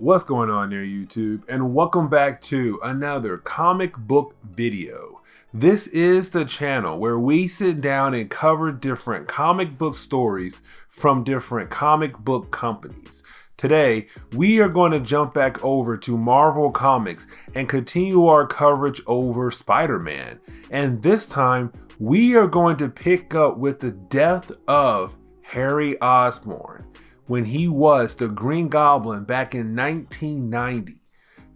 What's going on there, YouTube? And welcome back to another comic book video. This is the channel where we sit down and cover different comic book stories from different comic book companies. Today, we are going to jump back over to Marvel Comics and continue our coverage over Spider-Man. And this time, we are going to pick up with the death of Harry Osborn, when he was the Green Goblin back in 1990.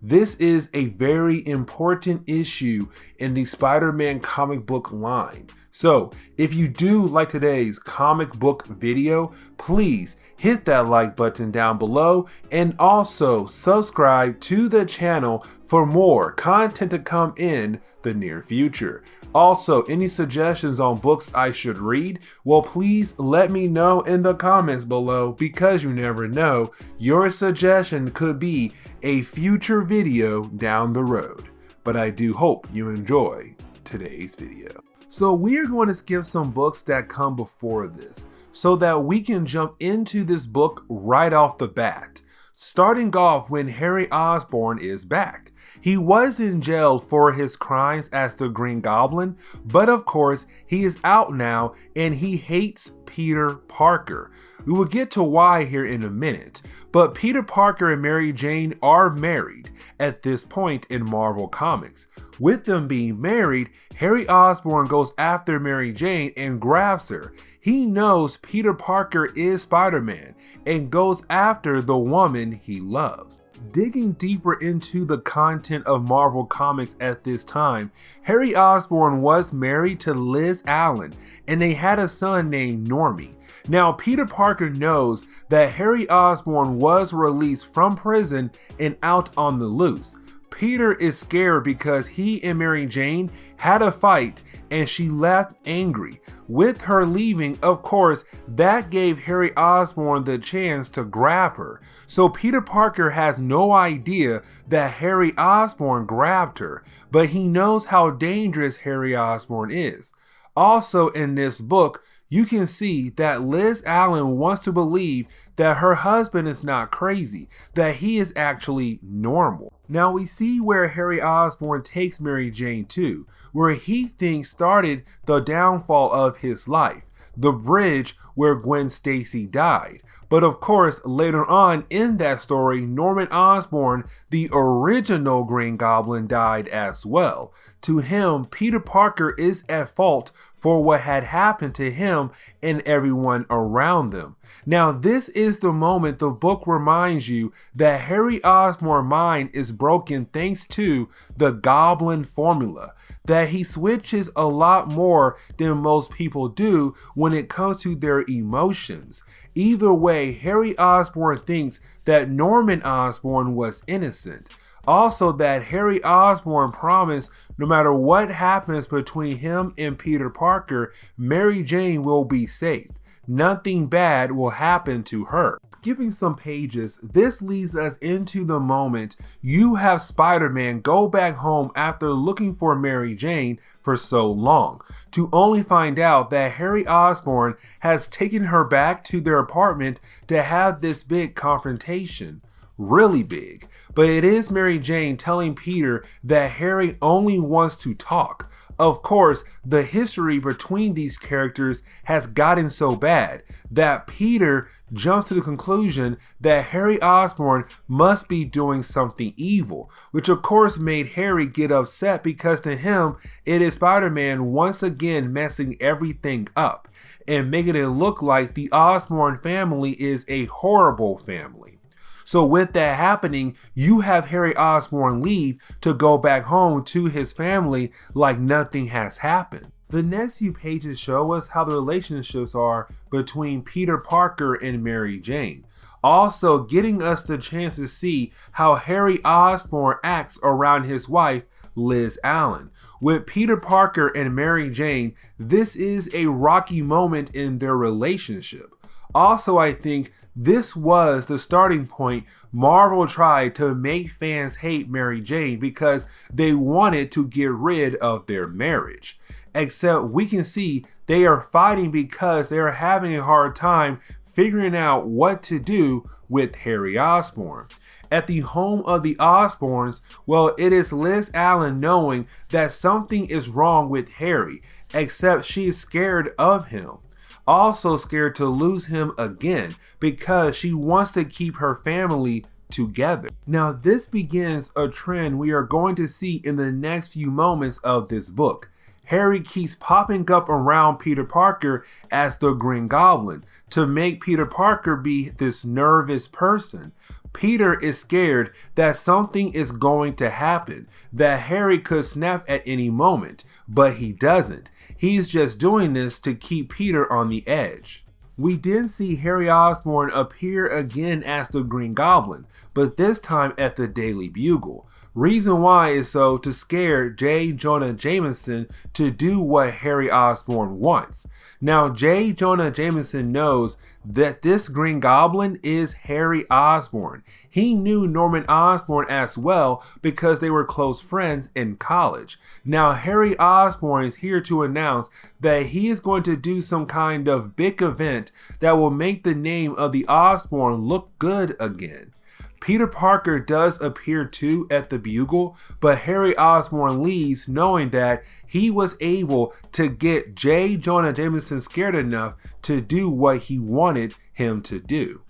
This is a very important issue in the Spider-Man comic book line. So if you do like today's comic book video, please hit that like button down below and also subscribe to the channel for more content to come in the near future. Also, any suggestions on books I should read? Well, please let me know in the comments below, because you never know, your suggestion could be a future video down the road. But I do hope you enjoy today's video. So we are going to skip some books that come before this, so that we can jump into this book right off the bat. Starting off when Harry Osborn is back. He was in jail for his crimes as the Green Goblin, but of course he is out now and he hates Peter Parker. We will get to why here in a minute, but Peter Parker and Mary Jane are married at this point in Marvel Comics. With them being married, Harry Osborn goes after Mary Jane and grabs her. He knows Peter Parker is Spider-Man and goes after the woman he loves. Digging deeper into the content of Marvel Comics at this time, Harry Osborn was married to Liz Allen and they had a son named Normie. Now Peter Parker knows that Harry Osborn was released from prison and out on the loose. Peter is scared because he and Mary Jane had a fight and she left angry. With her leaving, of course, that gave Harry Osborn the chance to grab her. So Peter Parker has no idea that Harry Osborn grabbed her, but he knows how dangerous Harry Osborn is. Also in this book, you can see that Liz Allen wants to believe that her husband is not crazy, that he is actually normal. Now we see where Harry Osborn takes Mary Jane to, where he thinks started the downfall of his life, the bridge where Gwen Stacy died. But of course, later on in that story, Norman Osborn, the original Green Goblin, died as well. To him, Peter Parker is at fault for what had happened to him and everyone around them. Now, this is the moment the book reminds you that Harry Osborn's mind is broken thanks to the Goblin formula, that he switches a lot more than most people do when it comes to their emotions. Either way, Harry Osborn thinks that Norman Osborn was innocent. Also, that Harry Osborn promised no matter what happens between him and Peter Parker, Mary Jane will be saved. Nothing bad will happen to her. Skipping some pages, this leads us into the moment you have Spider-Man go back home after looking for Mary Jane for so long, to only find out that Harry Osborn has taken her back to their apartment to have this big confrontation. Really big. But it is Mary Jane telling Peter that Harry only wants to talk. Of course, the history between these characters has gotten so bad that Peter jumps to the conclusion that Harry Osborn must be doing something evil, which of course made Harry get upset because to him, it is Spider-Man once again messing everything up and making it look like the Osborn family is a horrible family. So with that happening, you have Harry Osborn leave to go back home to his family like nothing has happened. The next few pages show us how the relationships are between Peter Parker and Mary Jane. Also getting us the chance to see how Harry Osborn acts around his wife, Liz Allen. With Peter Parker and Mary Jane, this is a rocky moment in their relationship. Also, I think this was the starting point Marvel tried to make fans hate Mary Jane because they wanted to get rid of their marriage. Except we can see they are fighting because they are having a hard time figuring out what to do with Harry Osborn. at the home of the Osborns, well, it is Liz Allen knowing that something is wrong with Harry, except she is scared of him. Also scared to lose him again because she wants to keep her family together. Now, this begins a trend we are going to see in the next few moments of this book. Harry keeps popping up around Peter Parker as the Green Goblin to make Peter Parker be this nervous person. Peter is scared that something is going to happen, that Harry could snap at any moment, but he doesn't. He's just doing this to keep Peter on the edge. We did see Harry Osborn appear again as the Green Goblin, but this time at the Daily Bugle. Reason why is so to scare J. Jonah Jameson to do what Harry Osborn wants. Now, J. Jonah Jameson knows that this Green Goblin is Harry Osborn. He knew Norman Osborn as well because they were close friends in college. Now, Harry Osborn is here to announce that he is going to do some kind of big event that will make the name of the Osborn look good again. Peter Parker does appear too at the Bugle, but Harry Osborn leaves knowing that he was able to get J. Jonah Jameson scared enough to do what he wanted him to do.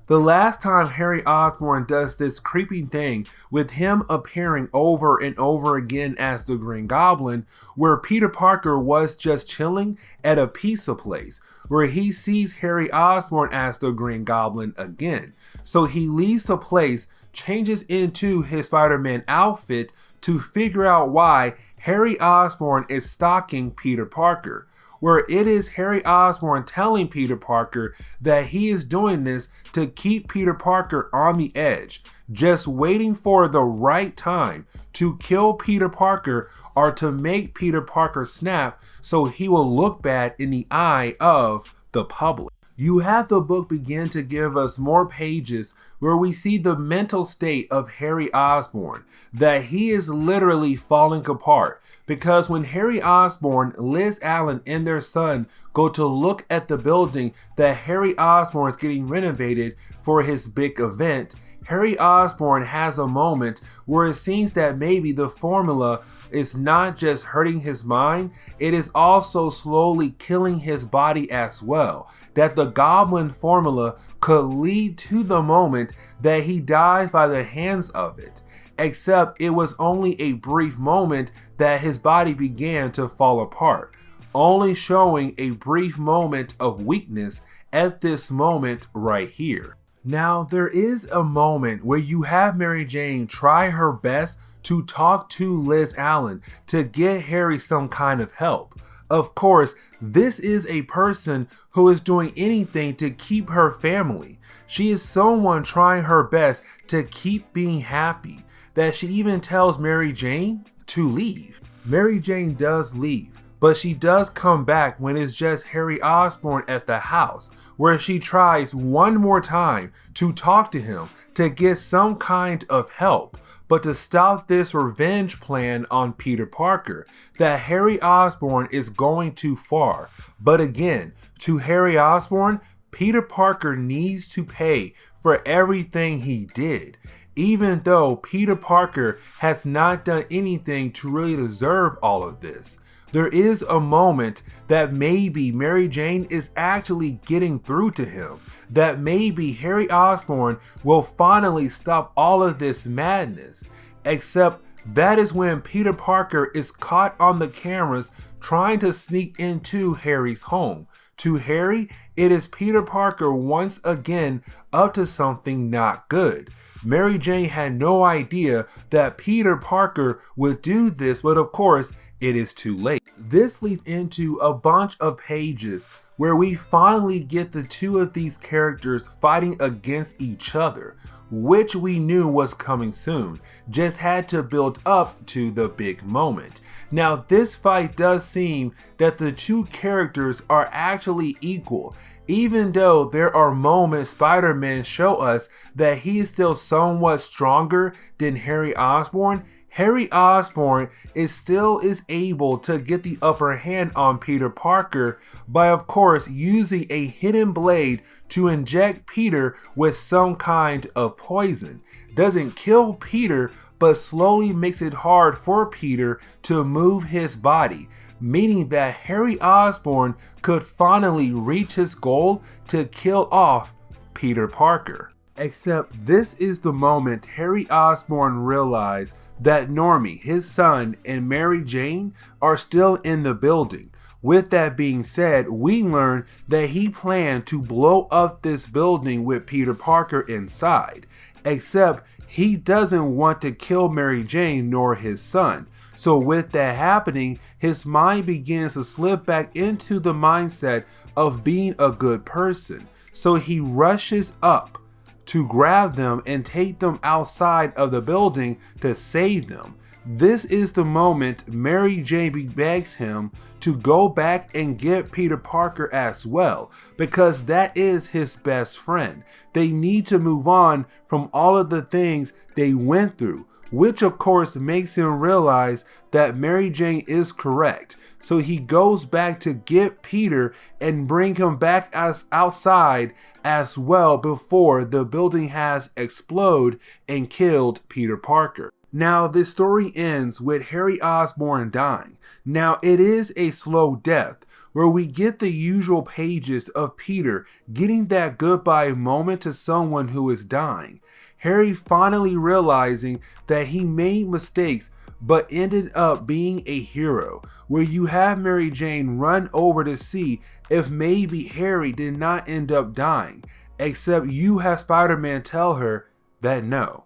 The last time Harry Osborn does this creepy thing with him appearing over and over again as the Green Goblin, where Peter Parker was just chilling at a pizza place, where he sees Harry Osborn as the Green Goblin again. So he leaves the place, changes into his Spider-Man outfit to figure out why Harry Osborn is stalking Peter Parker, where it is Harry Osborn telling Peter Parker that he is doing this to keep Peter Parker on the edge, just waiting for the right time to kill Peter Parker or to make Peter Parker snap so he will look bad in the eye of the public. You have the book begin to give us more pages where we see the mental state of Harry Osborn, that he is literally falling apart. Because when Harry Osborn, Liz Allen, and their son go to look at the building that Harry Osborn is getting renovated for his big event, Harry Osborn has a moment where it seems that maybe the formula is not just hurting his mind, it is also slowly killing his body as well. That the Goblin formula could lead to the moment that he dies by the hands of it. Except it was only a brief moment that his body began to fall apart, only showing a brief moment of weakness at this moment right here. Now, there is a moment where you have Mary Jane try her best to talk to Liz Allen to get Harry some kind of help. Of course, this is a person who is doing anything to keep her family. She is someone trying her best to keep being happy, that she even tells Mary Jane to leave. Mary Jane does leave, but she does come back when it's just Harry Osborn at the house, where she tries one more time to talk to him to get some kind of help, but to stop this revenge plan on Peter Parker, that Harry Osborn is going too far. But again, to Harry Osborn, Peter Parker needs to pay for everything he did, even though Peter Parker has not done anything to really deserve all of this. There is a moment that maybe Mary Jane is actually getting through to him, that maybe Harry Osborn will finally stop all of this madness, except that is when Peter Parker is caught on the cameras trying to sneak into Harry's home. To Harry, it is Peter Parker once again up to something not good. Mary Jane had no idea that Peter Parker would do this, but of course, it is too late. This leads into a bunch of pages where we finally get the two of these characters fighting against each other, which we knew was coming soon, just had to build up to the big moment. Now, this fight does seem that the two characters are actually equal, even though there are moments Spider-Man show us that he is still somewhat stronger than Harry Osborn. Harry Osborn still is able to get the upper hand on Peter Parker by, of course, using a hidden blade to inject Peter with some kind of poison. Doesn't kill Peter, but slowly makes it hard for Peter to move his body, meaning that Harry Osborn could finally reach his goal to kill off Peter Parker. Except this is the moment Harry Osborn realized that Normie, his son, and Mary Jane are still in the building. With that being said, we learn that he planned to blow up this building with Peter Parker inside. Except he doesn't want to kill Mary Jane nor his son. So with that happening, his mind begins to slip back into the mindset of being a good person. So he rushes up to grab them and take them outside of the building to save them. This is the moment Mary Jane begs him to go back and get Peter Parker as well, because that is his best friend. They need to move on from all of the things they went through, which of course makes him realize that Mary Jane is correct. So he goes back to get Peter and bring him back outside as well before the building has exploded and killed Peter Parker. Now, this story ends with Harry Osborn dying. Now, it is a slow death where we get the usual pages of Peter getting that goodbye moment to someone who is dying. Harry finally realizing that he made mistakes but ended up being a hero, where you have Mary Jane run over to see if maybe Harry did not end up dying, except you have Spider-Man tell her that no,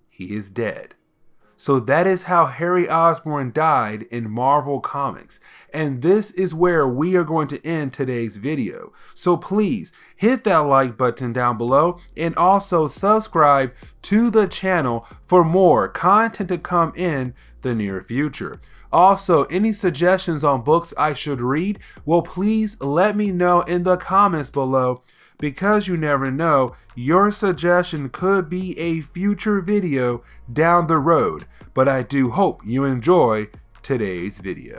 he is dead. So that is how Harry Osborn died in Marvel Comics. And this is where we are going to end today's video. So please hit that like button down below and also subscribe to the channel for more content to come in the near future. Also, any suggestions on books I should read, well, please let me know in the comments below, because you never know, your suggestion could be a future video down the road. But I do hope you enjoy today's video.